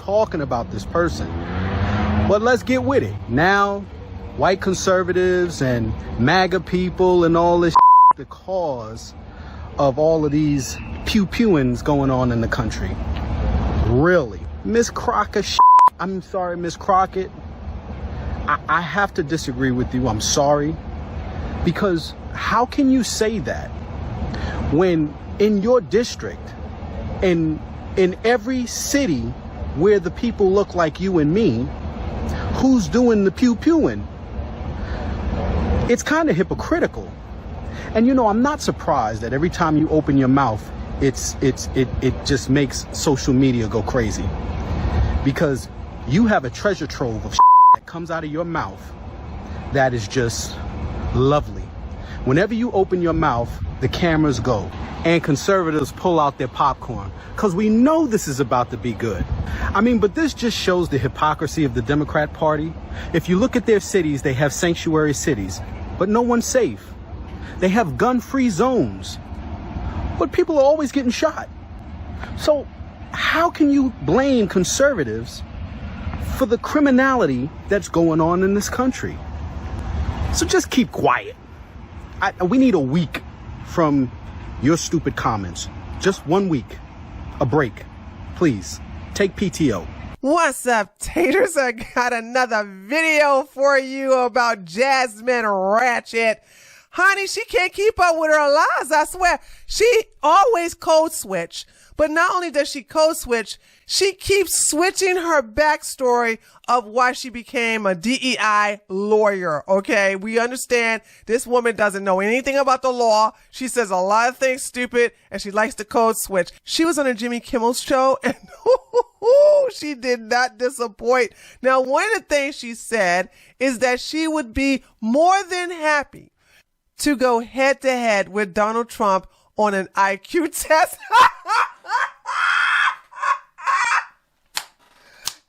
talking about this person. But let's get with it. Now, white conservatives and MAGA people and all this the cause of all of these pew-pewings going on in the country. Really. Miss Crockett, I'm sorry, Miss Crockett. I have to disagree with you. I'm sorry. Because how can you say that when in your district, in every city where the people look like you and me, who's doing the pew-pewing? It's kind of hypocritical. And I'm not surprised that every time you open your mouth, it just makes social media go crazy. Because you have a treasure trove of that comes out of your mouth that is just lovely. Whenever you open your mouth, the cameras go and conservatives pull out their popcorn because we know this is about to be good. But this just shows the hypocrisy of the Democrat Party. If you look at their cities, they have sanctuary cities, but no one's safe. They have gun-free zones, but people are always getting shot. So how can you blame conservatives for the criminality that's going on in this country? So just keep quiet. We need a week from your stupid comments. Just 1 week. A break. Please. Take PTO. What's up, taters? I got another video for you about Jasmine Crockett. Honey, she can't keep up with her lies, I swear. She always code switch. But not only does she code switch, she keeps switching her backstory of why she became a DEI lawyer. Okay, we understand this woman doesn't know anything about the law. She says a lot of things stupid and she likes to code switch. She was on a Jimmy Kimmel show and she did not disappoint. Now, one of the things she said is that she would be more than happy to go head to head with Donald Trump on an IQ test.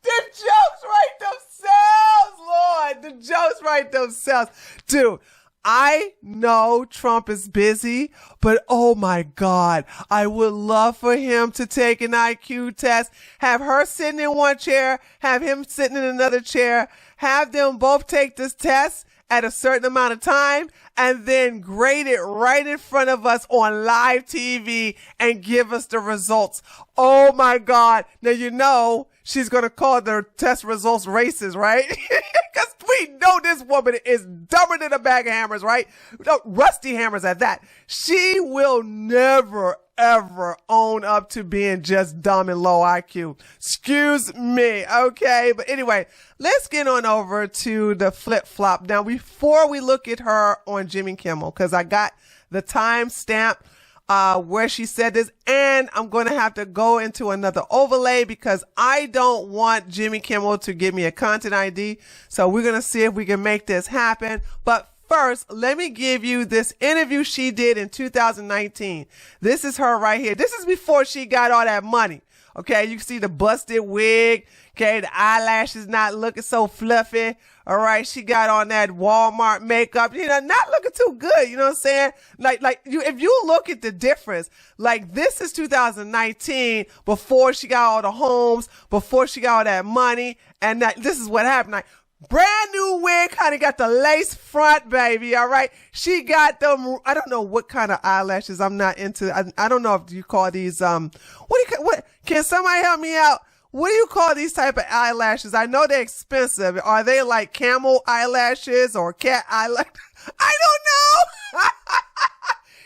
The jokes write themselves, Lord. The jokes write themselves. Dude, I know Trump is busy, but oh my God, I would love for him to take an IQ test, have her sitting in one chair, have him sitting in another chair, have them both take this test at a certain amount of time, and then grade it right in front of us on live TV and give us the results. Oh my God. Now, she's going to call the test results racist, right? Because we know this woman is dumber than a bag of hammers, right? Rusty hammers at that. She will never, ever own up to being just dumb and low IQ. Excuse me. Okay. But anyway, let's get on over to the FlipFlop. Now, before we look at her on Jimmy Kimmel, because I got the time stamp where she said this, and I'm going to have to go into another overlay because I don't want Jimmy Kimmel to give me a content ID. So we're going to see if we can make this happen. But first, let me give you this interview she did in 2019. This is her right here. This is before she got all that money. Okay, you can see the busted wig. Okay, the eyelashes not looking so fluffy. All right, she got on that Walmart makeup, not looking too good. You know what I'm saying? If you look at the difference, this is 2019 before she got all the homes, before she got all that money, and this is what happened. Brand new wig, honey, got the lace front, baby. All right. She got them. I don't know what kind of eyelashes. I'm not into. I don't know if you call these, what can somebody help me out? What do you call these type of eyelashes? I know they're expensive. Are they like camel eyelashes or cat eyelashes? I don't know.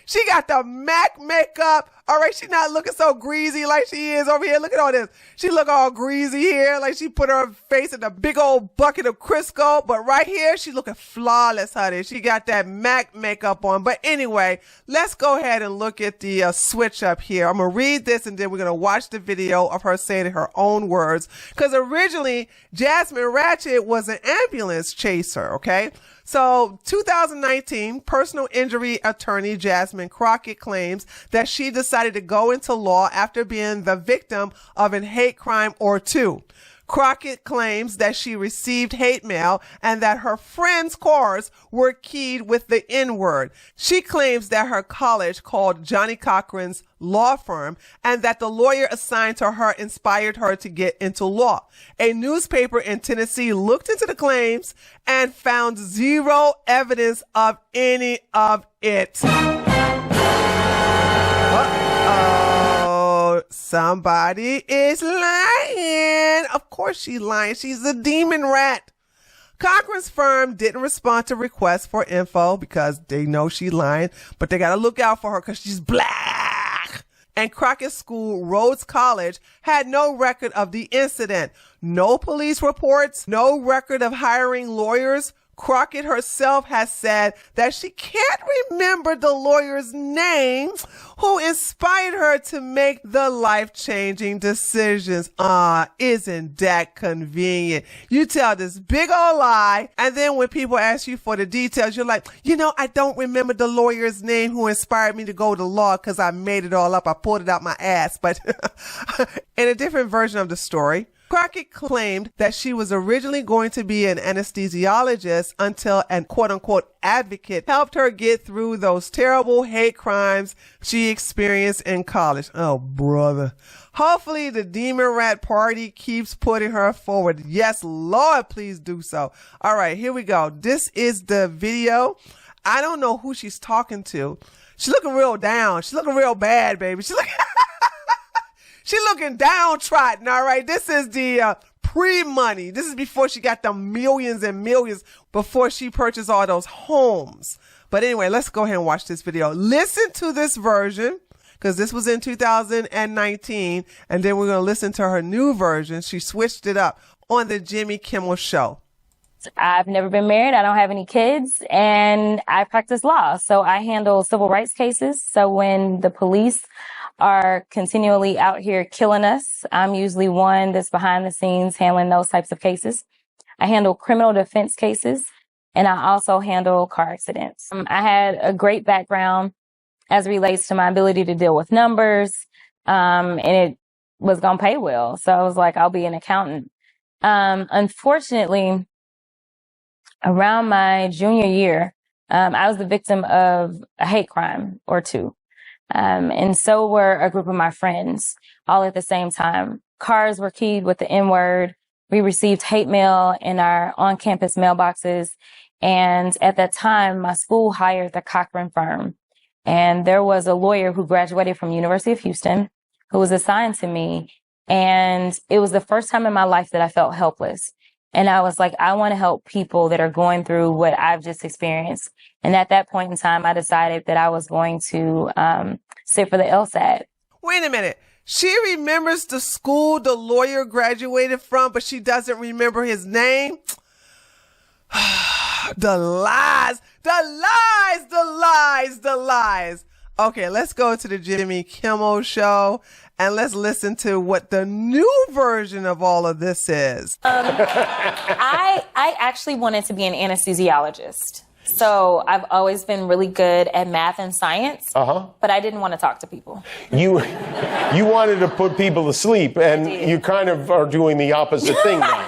She got the MAC makeup. All right, she's not looking so greasy like she is over here. Look at all this. She look all greasy here, like she put her face in a big old bucket of Crisco. But right here, she looking flawless, honey. She got that MAC makeup on. But anyway, let's go ahead and look at the switch up here. I'm going to read this, and then we're going to watch the video of her saying in her own words. Because originally, Jasmine Crockett was an ambulance chaser, okay? So 2019, personal injury attorney Jasmine Crockett claims that she decided to go into law after being the victim of a hate crime or two. Crockett claims that she received hate mail and that her friends' cars were keyed with the N-word. She claims that her college called Johnny Cochran's law firm and that the lawyer assigned to her inspired her to get into law. A newspaper in Tennessee looked into the claims and found zero evidence of any of it. Somebody is lying. Of course she's lying. She's a demon rat. Cochran's firm didn't respond to requests for info because they know she's lying, but they got to look out for her because she's black. And Crockett's school, Rhodes College, had no record of the incident. No police reports, no record of hiring lawyers. Crockett herself has said that she can't remember the lawyer's name who inspired her to make the life-changing decisions. Isn't that convenient? You tell this big old lie, and then when people ask you for the details, you're like, I don't remember the lawyer's name who inspired me to go to law because I made it all up. I pulled it out my ass. But in a different version of the story, Crockett claimed that she was originally going to be an anesthesiologist until an quote-unquote advocate helped her get through those terrible hate crimes she experienced in college. Oh, brother. Hopefully the Demon Rat Party keeps putting her forward. Yes, Lord, please do so. All right, here we go. This is the video. I don't know who she's talking to. She's looking real down. She's looking real bad, baby. She's looking downtrodden, all right? This is the pre-money. This is before she got the millions and millions, before she purchased all those homes. But anyway, let's go ahead and watch this video. Listen to this version, because this was in 2019, and then we're going to listen to her new version. She switched it up on the Jimmy Kimmel show. I've never been married. I don't have any kids, and I practice law. So I handle civil rights cases. So when the police are continually out here killing us, I'm usually one that's behind the scenes handling those types of cases. I handle criminal defense cases, and I also handle car accidents. I had a great background as it relates to my ability to deal with numbers, and it was going to pay well. So I was like, I'll be an accountant. Unfortunately, around my junior year, I was the victim of a hate crime or two. And so were a group of my friends all at the same time. Cars were keyed with the N-word. We received hate mail in our on-campus mailboxes. And at that time, my school hired the Cochran firm. And there was a lawyer who graduated from University of Houston who was assigned to me. And it was the first time in my life that I felt helpless. And I was like, I want to help people that are going through what I've just experienced. And at that point in time, I decided that I was going to sit for the LSAT. Wait a minute. She remembers the school the lawyer graduated from, but she doesn't remember his name? The lies, the lies, the lies, the lies. Okay, let's go to the Jimmy Kimmel show and let's listen to what the new version of all of this is. I actually wanted to be an anesthesiologist. So I've always been really good at math and science, but I didn't want to talk to people. You wanted to put people to sleep, and you kind of are doing the opposite thing now.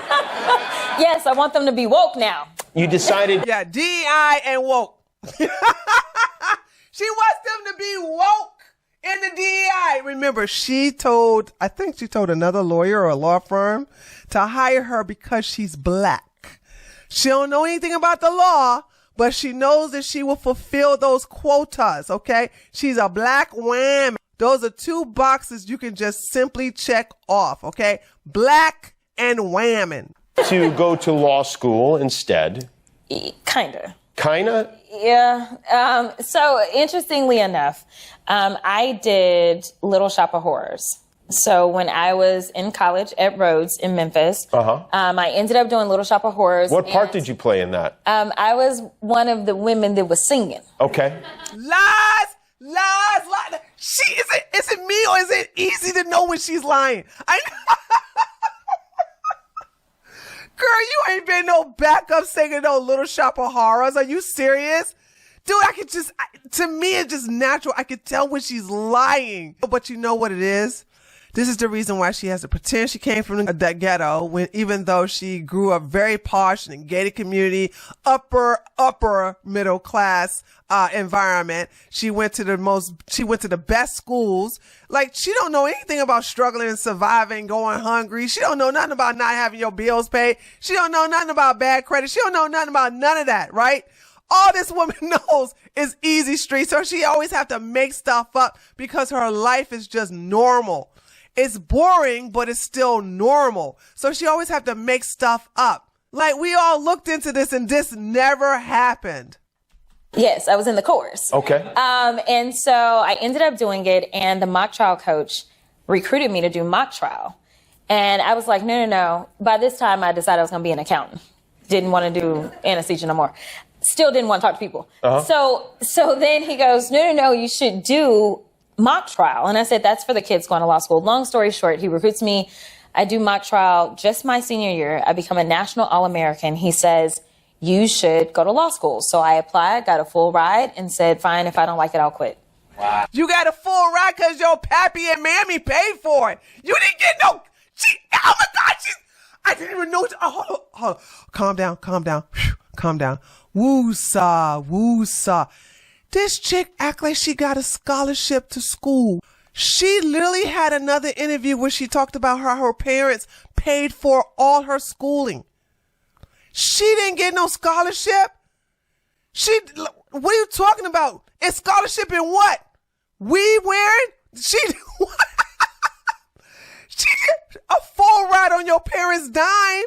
Yes, I want them to be woke now. You decided... Yeah, DEI and woke. She wants them to be woke in the DEI. Remember, I think she told another lawyer or a law firm to hire her because she's black. She don't know anything about the law, but she knows that she will fulfill those quotas, okay? She's a black woman. Those are two boxes you can just simply check off, okay? Black and woman. To go to law school instead. Kinda. Kinda? Yeah. So interestingly enough, I did Little Shop of Horrors. So when I was in college at Rhodes in Memphis, I ended up doing Little Shop of Horrors. What part did you play in that? I was one of the women that was singing. Okay. Lies! Is it me or is it easy to know when she's lying? Girl, you ain't been no backup singing no Little Shop of Horrors. Are you serious? Dude, to me, it's just natural. I could tell when she's lying. But you know what it is? This is the reason why she has to pretend she came from that ghetto when, even though she grew up very posh in a gated community, upper middle class, environment. She went to the best schools. Like, she don't know anything about struggling and surviving, going hungry. She don't know nothing about not having your bills paid. She don't know nothing about bad credit. She don't know nothing about none of that, right? All this woman knows is easy street. So she always have to make stuff up because her life is just normal. It's boring, but it's still normal. So she always have to make stuff up. Like, we all looked into this and this never happened. Yes, I was in the course. Okay. And so I ended up doing it, and the mock trial coach recruited me to do mock trial. And I was like, no. By this time, I decided I was going to be an accountant. Didn't want to do anesthesia no more. Still didn't want to talk to people. So then he goes, no, you should do mock trial. And I said, that's for the kids going to law school. Long story short, he recruits me. I do mock trial just my senior year. I become a national All-American. He says, you should go to law school. So I applied, got a full ride, and said, fine, if I don't like it, I'll quit. Wow. You got a full ride because your pappy and mammy paid for it. You didn't get no... oh my God, I didn't even know... hold on. Calm down. Woo-saw. This chick act like she got a scholarship to school. She literally had another interview where she talked about how her parents paid for all her schooling. She didn't get no scholarship. What are you talking about? And scholarship in what? We wearing? She did a full ride on your parents' dime.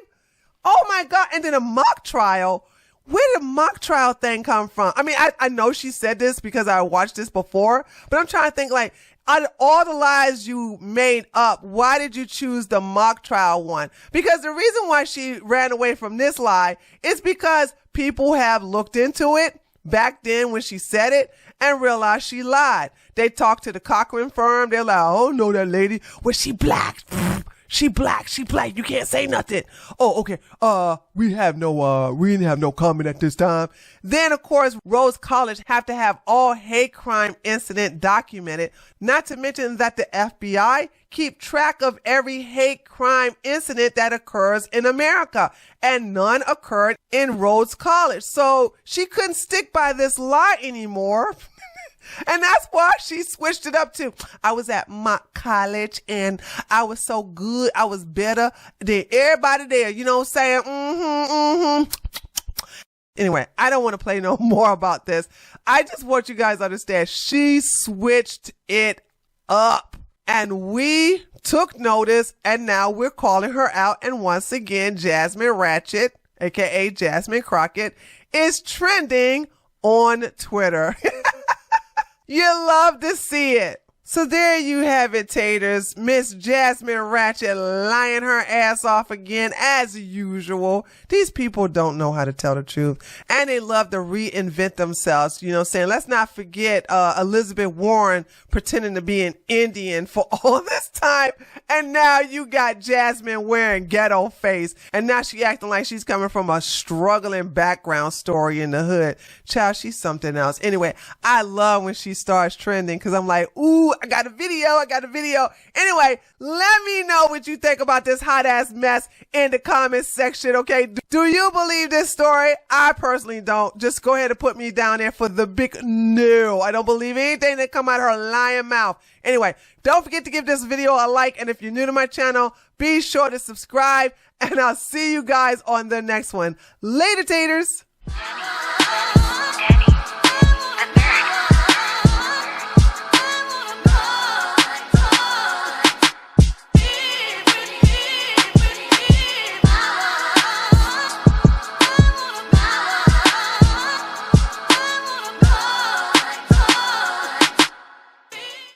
Oh my God. And then a mock trial. Where did the mock trial thing come from? I mean, I know she said this because I watched this before, but I'm trying to think, like, out of all the lies you made up, why did you choose the mock trial one? Because the reason why she ran away from this lie is because people have looked into it back then when she said it and realized she lied. They talked to the Cochran firm. They're like, oh, no, that lady. Well, she black. She black. You can't say nothing. Oh, okay. We didn't have no comment at this time. Then, of course, Rhodes College have to have all hate crime incident documented. Not to mention that the FBI keep track of every hate crime incident that occurs in America, and none occurred in Rhodes College. So she couldn't stick by this lie anymore. And that's why she switched it up to, I was at mock college and I was so good. I was better than everybody there. You know what I'm saying? Anyway, I don't want to play no more about this. I just want you guys to understand she switched it up and we took notice and now we're calling her out. And once again, Jasmine Ratchet, aka Jasmine Crockett, is trending on Twitter. You love to see it. So there you have it, taters. Miss Jasmine Ratchet lying her ass off again as usual. These people don't know how to tell the truth. And they love to reinvent themselves. You know what I'm saying? Let's not forget Elizabeth Warren pretending to be an Indian for all this time. And now you got Jasmine wearing ghetto face. And now she acting like she's coming from a struggling background story in the hood. Child, she's something else. Anyway, I love when she starts trending because I'm like, ooh, I got a video. Anyway, let me know what you think about this hot ass mess in the comments section. Okay. Do you believe this story? I personally don't. Just go ahead and put me down there for the big no. I don't believe anything that come out of her lying mouth. Anyway, don't forget to give this video a like. And if you're new to my channel, be sure to subscribe and I'll see you guys on the next one. Later, taters.